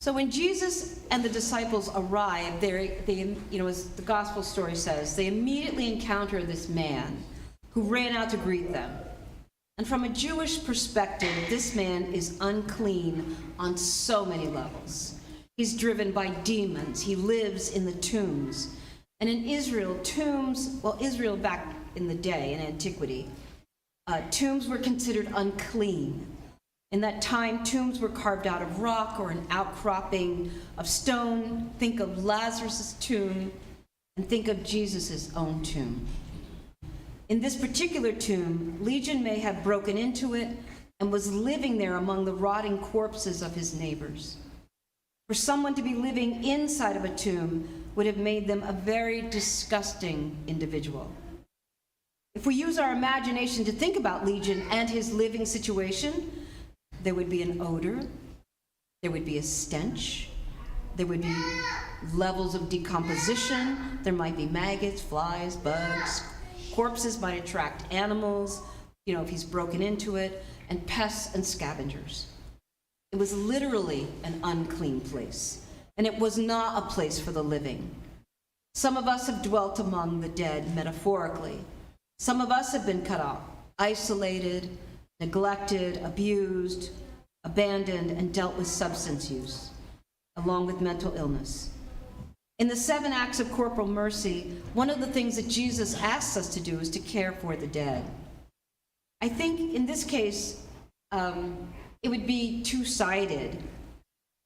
So when Jesus and the disciples arrive, they as the gospel story says, they immediately encounter this man who ran out to greet them. And from a Jewish perspective, this man is unclean on so many levels. He's driven by demons. He lives in the tombs. And in Israel, Israel back in the day, in antiquity, tombs were considered unclean. In that time, tombs were carved out of rock or an outcropping of stone. Think of Lazarus' tomb and think of Jesus' own tomb. In this particular tomb, Legion may have broken into it and was living there among the rotting corpses of his neighbors. For someone to be living inside of a tomb would have made them a very disgusting individual. If we use our imagination to think about Legion and his living situation, there would be an odor, there would be a stench, there would be levels of decomposition, there might be maggots, flies, bugs, corpses might attract animals, if he's broken into it, and pests and scavengers. It was literally an unclean place, and it was not a place for the living. Some of us have dwelt among the dead metaphorically. Some of us have been cut off, isolated, neglected, abused, abandoned, and dealt with substance use, along with mental illness. In the 7 acts of corporal mercy, one of the things that Jesus asks us to do is to care for the dead. I think in this case, it would be two-sided.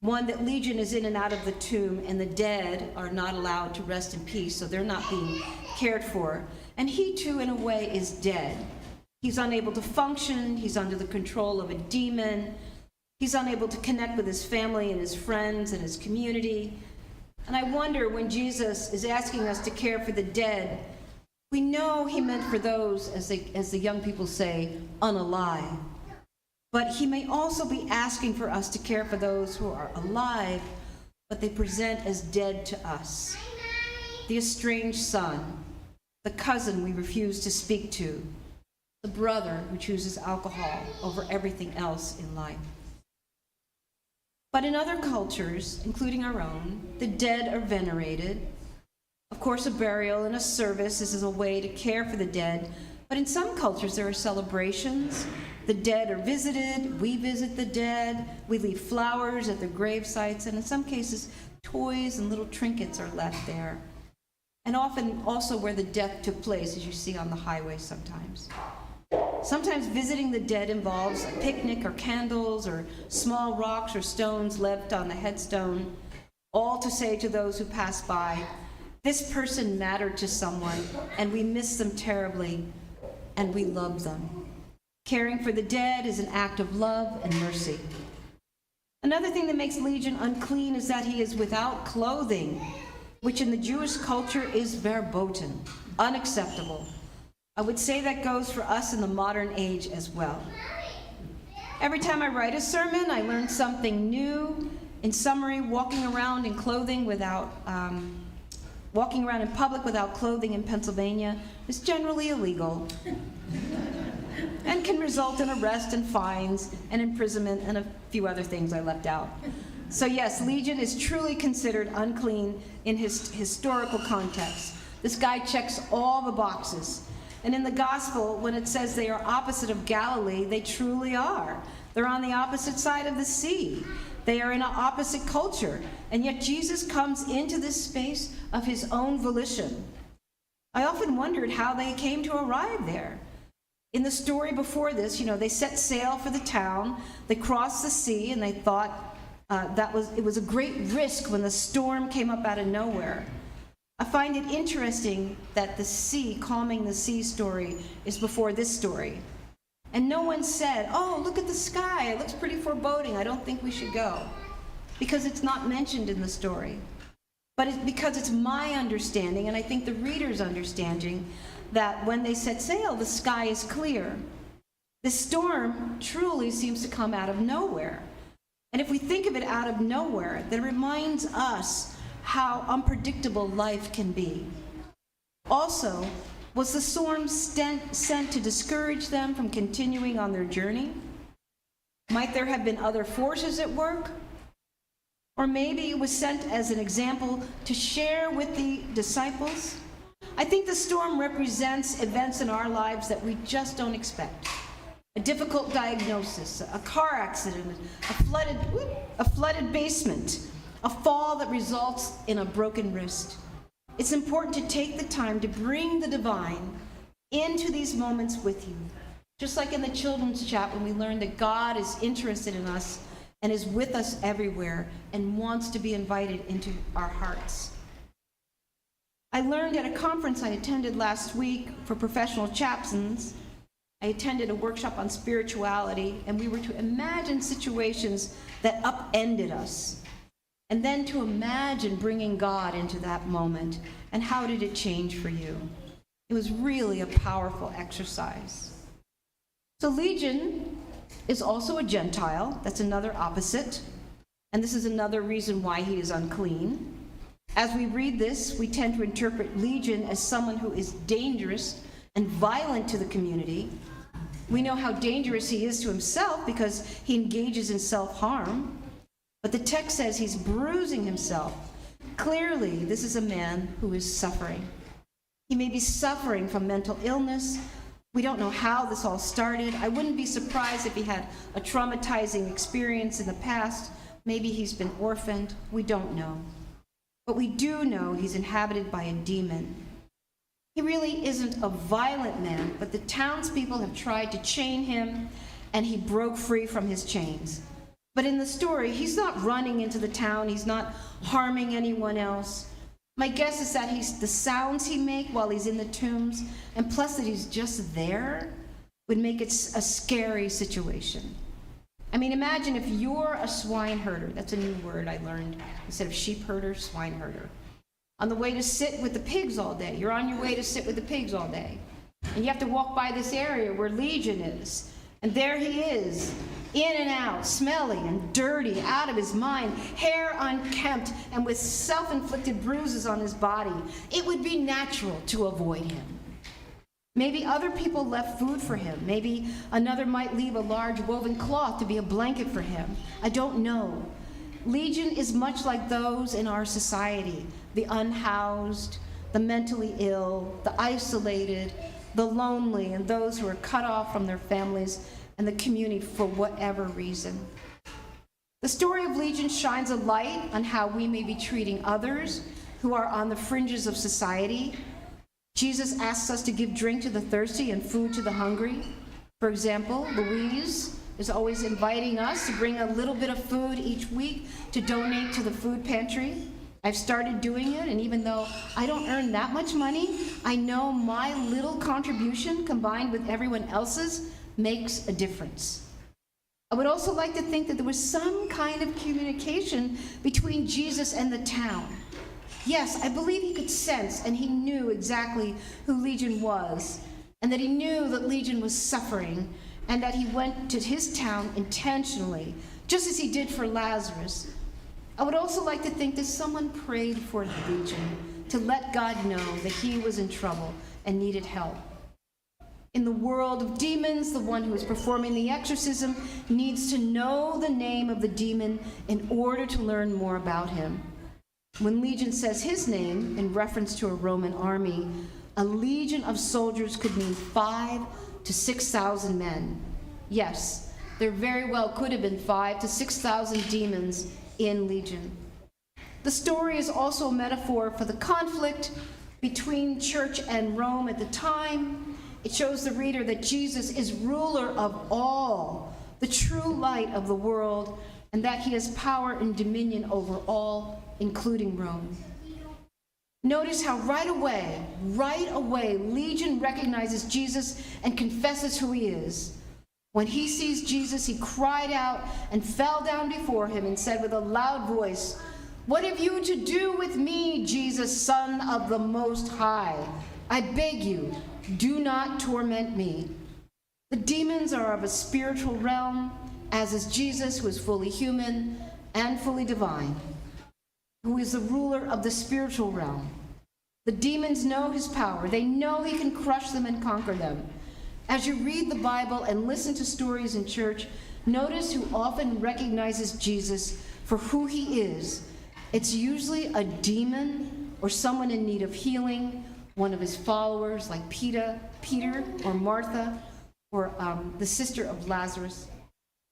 One, that Legion is in and out of the tomb, and the dead are not allowed to rest in peace, so they're not being cared for. And he, too, in a way, is dead. He's unable to function. He's under the control of a demon. He's unable to connect with his family and his friends and his community. And I wonder, when Jesus is asking us to care for the dead, we know he meant for those, as the young people say, unalive. But he may also be asking for us to care for those who are alive, but they present as dead to us. The estranged son, the cousin we refuse to speak to, the brother who chooses alcohol over everything else in life. But in other cultures, including our own, the dead are venerated. Of course, a burial and a service is a way to care for the dead, but in some cultures there are celebrations. The dead are visited, we visit the dead, we leave flowers at their grave sites, and in some cases, toys and little trinkets are left there. And often also where the death took place, as you see on the highway sometimes. Sometimes visiting the dead involves a picnic or candles or small rocks or stones left on the headstone, all to say to those who pass by, this person mattered to someone, and we miss them terribly, and we love them. Caring for the dead is an act of love and mercy. Another thing that makes Legion unclean is that he is without clothing, which in the Jewish culture is verboten, unacceptable. I would say that goes for us in the modern age as well. Every time I write a sermon, I learn something new. In summary, walking around in public without clothing in Pennsylvania is generally illegal and can result in arrest and fines and imprisonment and a few other things I left out. So yes, Legion is truly considered unclean in his historical context. This guy checks all the boxes. And in the gospel, when it says they are opposite of Galilee, they truly are. They're on the opposite side of the sea. They are in an opposite culture. And yet Jesus comes into this space of his own volition. I often wondered how they came to arrive there. In the story before this, they set sail for the town. They crossed the sea, and they thought it was a great risk when the storm came up out of nowhere. I find it interesting that the sea, calming the sea story, is before this story. And no one said, oh, look at the sky, it looks pretty foreboding, I don't think we should go. Because it's not mentioned in the story. But it's because it's my understanding, and I think the reader's understanding, that when they set sail, the sky is clear. This storm truly seems to come out of nowhere. And if we think of it out of nowhere, that reminds us how unpredictable life can be. Also, was the storm sent to discourage them from continuing on their journey? Might there have been other forces at work? Or maybe it was sent as an example to share with the disciples. I think the storm represents events in our lives that we just don't expect. A difficult diagnosis, a car accident, a flooded basement, a fall that results in a broken wrist. It's important to take the time to bring the divine into these moments with you. Just like in the children's chat when we learned that God is interested in us and is with us everywhere and wants to be invited into our hearts. I learned at a conference I attended last week for professional chaplains. I attended a workshop on spirituality, and we were to imagine situations that upended us, and then to imagine bringing God into that moment, and how did it change for you? It was really a powerful exercise. So Legion is also a Gentile. That's another opposite, and this is another reason why he is unclean. As we read this, we tend to interpret Legion as someone who is dangerous and violent to the community. We know how dangerous he is to himself because he engages in self-harm. But the text says he's bruising himself. Clearly, this is a man who is suffering. He may be suffering from mental illness. We don't know how this all started. I wouldn't be surprised if he had a traumatizing experience in the past. Maybe he's been orphaned. We don't know. But we do know he's inhabited by a demon. He really isn't a violent man, but the townspeople have tried to chain him, and he broke free from his chains. But in the story, he's not running into the town. He's not harming anyone else. My guess is that the sounds he makes while he's in the tombs, and plus that he's just there, would make it a scary situation. I mean, imagine if you're a swine herder. That's a new word I learned. Instead of sheep herder, swine herder. On the way to sit with the pigs all day. You're on your way to sit with the pigs all day. And you have to walk by this area where Legion is. And there he is, in and out, smelly and dirty, out of his mind, hair unkempt, and with self-inflicted bruises on his body. It would be natural to avoid him. Maybe other people left food for him. Maybe another might leave a large woven cloth to be a blanket for him. I don't know. Legion is much like those in our society, the unhoused, the mentally ill, the isolated, the lonely, and those who are cut off from their families and the community for whatever reason. The story of Legion shines a light on how we may be treating others who are on the fringes of society. Jesus asks us to give drink to the thirsty and food to the hungry. For example, Louise is always inviting us to bring a little bit of food each week to donate to the food pantry. I've started doing it, and even though I don't earn that much money, I know my little contribution combined with everyone else's makes a difference. I would also like to think that there was some kind of communication between Jesus and the town. Yes, I believe he could sense and he knew exactly who Legion was, and that he knew that Legion was suffering, and that he went to his town intentionally, just as he did for Lazarus. I would also like to think that someone prayed for Legion to let God know that he was in trouble and needed help. In the world of demons, the one who is performing the exorcism needs to know the name of the demon in order to learn more about him. When Legion says his name in reference to a Roman army, a legion of soldiers could mean 5,000 to 6,000 men. Yes, there very well could have been 5,000 to 6,000 demons in Legion. The story is also a metaphor for the conflict between church and Rome at the time. It shows the reader that Jesus is ruler of all, the true light of the world, and that he has power and dominion over all, including Rome. Notice how right away, Legion recognizes Jesus and confesses who he is. When he sees Jesus, he cried out and fell down before him and said with a loud voice, "What have you to do with me, Jesus, Son of the Most High? I beg you, do not torment me." The demons are of a spiritual realm, as is Jesus, who is fully human and fully divine, who is the ruler of the spiritual realm. The demons know his power. They know he can crush them and conquer them. As you read the Bible and listen to stories in church, notice who often recognizes Jesus for who he is. It's usually a demon or someone in need of healing, one of his followers like Peter or Martha, or the sister of Lazarus.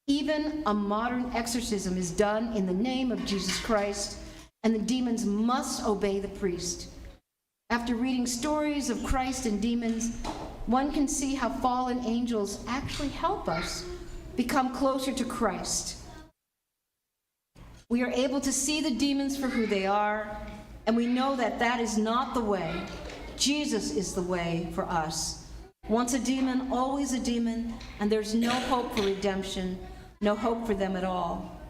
Even a modern exorcism is done in the name of Jesus Christ, and the demons must obey the priest. After reading stories of Christ and demons, one can see how fallen angels actually help us become closer to Christ. We are able to see the demons for who they are, and we know that that is not the way. Jesus is the way for us. Once a demon, always a demon, and there's no hope for redemption, no hope for them at all.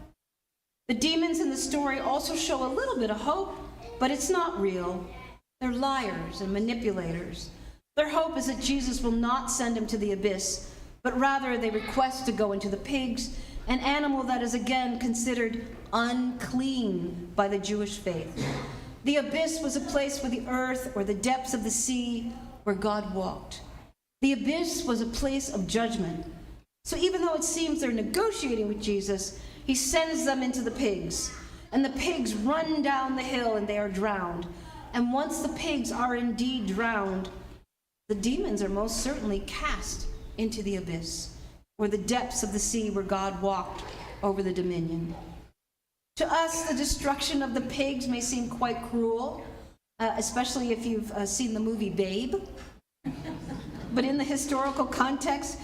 The demons in the story also show a little bit of hope, but it's not real. They're liars and manipulators. Their hope is that Jesus will not send them to the abyss, but rather they request to go into the pigs, an animal that is again considered unclean by the Jewish faith. The abyss was a place where the earth or the depths of the sea where God walked. The abyss was a place of judgment. So even though it seems they're negotiating with Jesus, he sends them into the pigs, and the pigs run down the hill and they are drowned. And once the pigs are indeed drowned, the demons are most certainly cast into the abyss, or the depths of the sea where God walked over the dominion. To us, the destruction of the pigs may seem quite cruel, especially if you've seen the movie Babe. But in the historical context,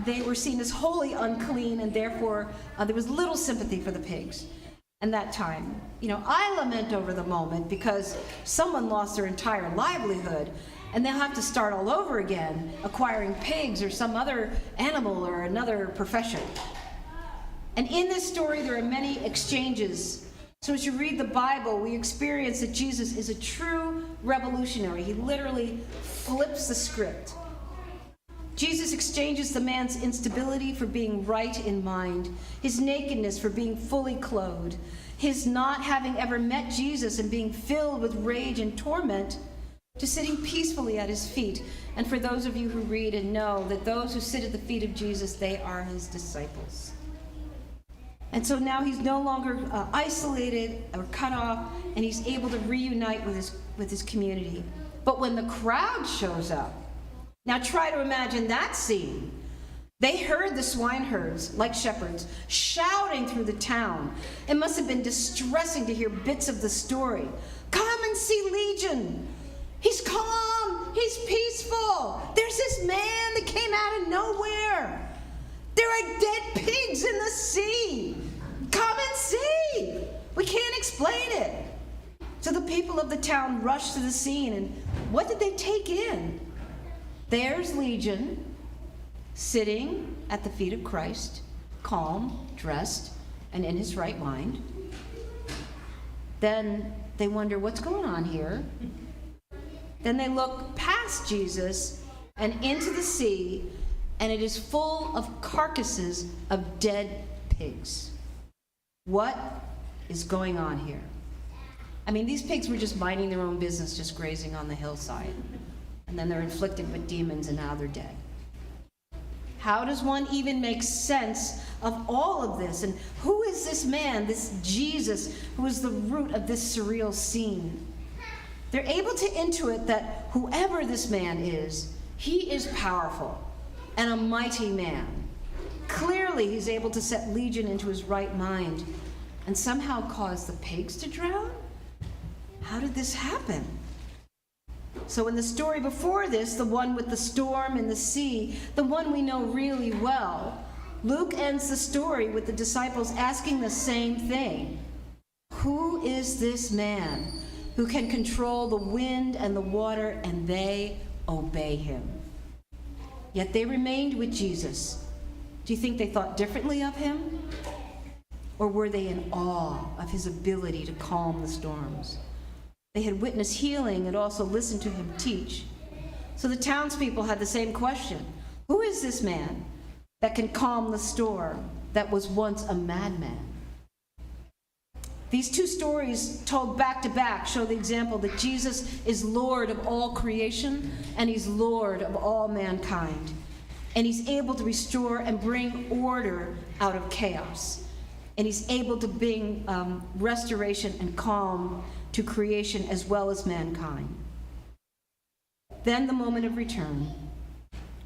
they were seen as wholly unclean, and therefore there was little sympathy for the pigs in that time. I lament over the moment because someone lost their entire livelihood, and they'll have to start all over again, acquiring pigs or some other animal or another profession. And in this story, there are many exchanges. So as you read the Bible, we experience that Jesus is a true revolutionary. He literally flips the script. Jesus exchanges the man's instability for being right in mind, his nakedness for being fully clothed, his not having ever met Jesus and being filled with rage and torment, to sitting peacefully at his feet. And for those of you who read and know that those who sit at the feet of Jesus, they are his disciples. And so now he's no longer isolated or cut off, and he's able to reunite with his community. But when the crowd shows up, now try to imagine that scene. They heard the swineherds, like shepherds, shouting through the town. It must have been distressing to hear bits of the story. Come and see Legion. He's calm. He's peaceful. There's this man that came out of nowhere. There are dead pigs in the sea. Come and see. We can't explain it. So the people of the town rushed to the scene, and what did they take in? There's Legion sitting at the feet of Christ, calm, dressed, and in his right mind. Then they wonder, what's going on here? Then they look past Jesus and into the sea, and it is full of carcasses of dead pigs. What is going on here? I mean, these pigs were just minding their own business, just grazing on the hillside. And then they're inflicted with demons, and now they're dead. How does one even make sense of all of this? And who is this man, this Jesus, who is the root of this surreal scene? They're able to intuit that whoever this man is, he is powerful and a mighty man. Clearly, he's able to set Legion into his right mind and somehow cause the pigs to drown? How did this happen? So in the story before this, the one with the storm and the sea, the one we know really well, Luke ends the story with the disciples asking the same thing. Who is this man who can control the wind and the water, and they obey him? Yet they remained with Jesus. Do you think they thought differently of him? Or were they in awe of his ability to calm the storms? They had witnessed healing and also listened to him teach. So the townspeople had the same question. Who is this man that can calm the storm that was once a madman? These two stories told back to back show the example that Jesus is Lord of all creation and he's Lord of all mankind. And he's able to restore and bring order out of chaos. And he's able to bring restoration and calm to creation as well as mankind. Then the moment of return.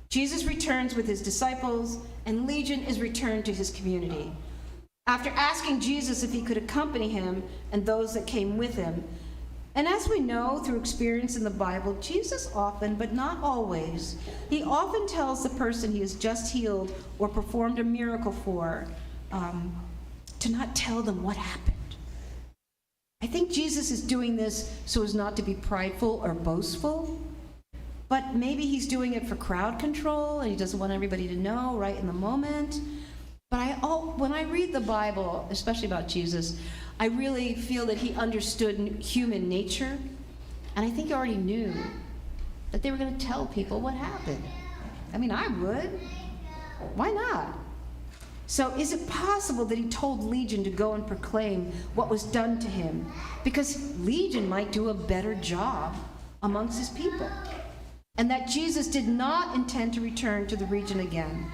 Jesus returns with his disciples, and Legion is returned to his community. After asking Jesus if he could accompany him and those that came with him, and as we know through experience in the Bible, Jesus often, but not always, he often tells the person he has just healed or performed a miracle for to not tell them what happened. I think Jesus is doing this so as not to be prideful or boastful, but maybe he's doing it for crowd control and he doesn't want everybody to know right in the moment. But when I read the Bible, especially about Jesus, I really feel that he understood human nature, and I think he already knew that they were going to tell people what happened. I mean, I would. Why not? So is it possible that he told Legion to go and proclaim what was done to him? Because Legion might do a better job amongst his people. And that Jesus did not intend to return to the region again.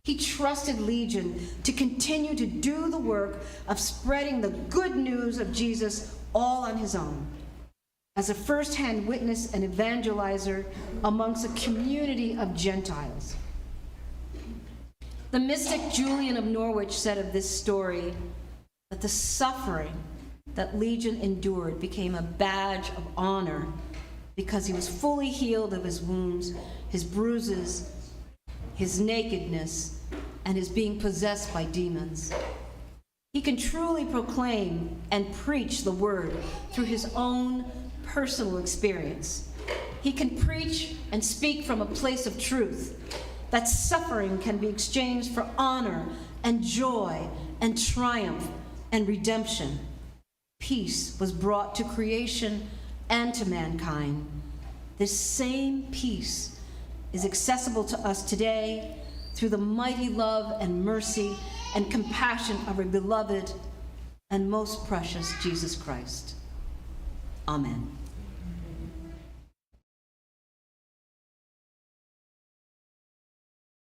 He trusted Legion to continue to do the work of spreading the good news of Jesus all on his own, as a first-hand witness and evangelizer amongst a community of Gentiles. The mystic Julian of Norwich said of this story that the suffering that Legion endured became a badge of honor because he was fully healed of his wounds, his bruises, his nakedness, and his being possessed by demons. He can truly proclaim and preach the word through his own personal experience. He can preach and speak from a place of truth, that suffering can be exchanged for honor and joy and triumph and redemption. Peace was brought to creation and to mankind. This same peace is accessible to us today through the mighty love and mercy and compassion of our beloved and most precious Jesus Christ. Amen.